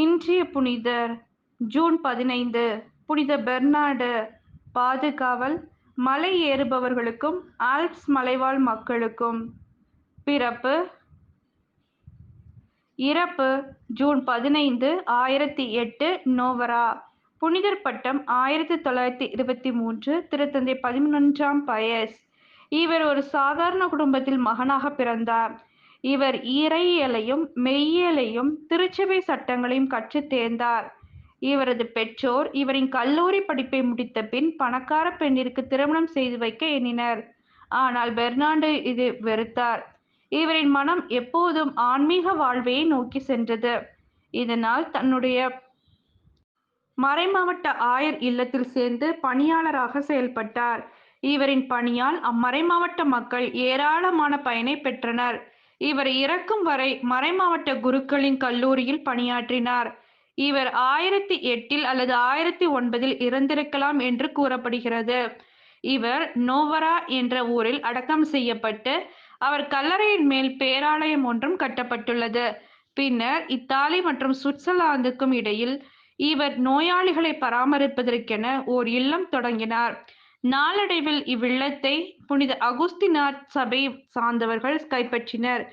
இன்றைய புனிதர் ஜூன் 15. புனித பெர்னார்டு. பாதுகாவல் மலை ஏறுபவர்களுக்கும் ஆல்ப்ஸ் மலைவாழ் மக்களுக்கும். பிறப்பு இறப்பு ஜூன் 15, 1008 நோவரா. புனிதர் பட்டம் 1923 திருத்தந்தை 11ஆம் பயஸ். இவர் ஒரு சாதாரண குடும்பத்தில் மகனாக பிறந்தார். இவர் இறையியலையும் மெய்யியலையும் திருச்சபை சட்டங்களையும் கற்றுத் தேர்ந்தார். இவரது பெற்றோர் இவரின் கல்லூரி படிப்பை முடித்த பின் பணக்கார பெண்ணிற்கு திருமணம் செய்து வைக்க எண்ணினர். ஆனால் பெர்னார்டு இது வெறுத்தார். இவரின் மனம் எப்போதும் ஆன்மீக வாழ்வையே நோக்கி சென்றது. இதனால் தன்னுடைய மறைமாவட்ட ஆயர் இல்லத்தில் சேர்ந்து பணியாளராக செயல்பட்டார். இவரின் பணியால் அம்மறைமாவட்ட மக்கள் ஏராளமான பயனை பெற்றனர். இவர் இறக்கும் வரை மறைமாவட்ட குருக்களின் கல்லூரியில் பணியாற்றினார். இவர் 1008 அல்லது 1009 இறந்திருக்கலாம் என்று கூறப்படுகிறது. இவர் நோவரா என்ற ஊரில் அடக்கம் செய்யப்பட்டு அவர் கல்லறையின் மேல் பேராலயம் ஒன்றும் கட்டப்பட்டுள்ளது. பின்னர் இத்தாலி மற்றும் சுவிட்சர்லாந்துக்கும் இடையில் இவர் நோயாளிகளை பராமரிப்பதற்கென ஓர் இல்லம் தொடங்கினார். நாளடைவில் இவ்வில்லத்தை புனித அகுஸ்தினார் சபை சார்ந்தவர்கள் கைப்பற்றினர்.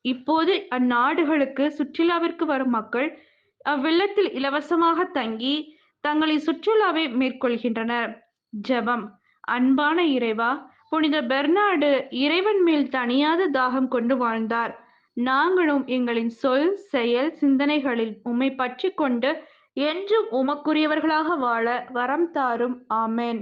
இப்போது அந்நாடுகளுக்கு சுற்றுலாவிற்கு வரும் மக்கள் அவ்வில்லத்தில் இலவசமாக தங்கி தங்களின் சுற்றுலாவை மேற்கொள்கின்றனர். ஜெபம். அன்பான இறைவா, புனித பெர்னார்டு இறைவன் மேல் தணியாத தாகம் கொண்டு வாழ்ந்தார். நாங்களும் எங்களின் சொல், செயல், சிந்தனைகளில் உம்மை பற்றிக் கொண்டு என்றும் உமக்குரியவர்களாக வாழ வரம் தாரும். ஆமென்.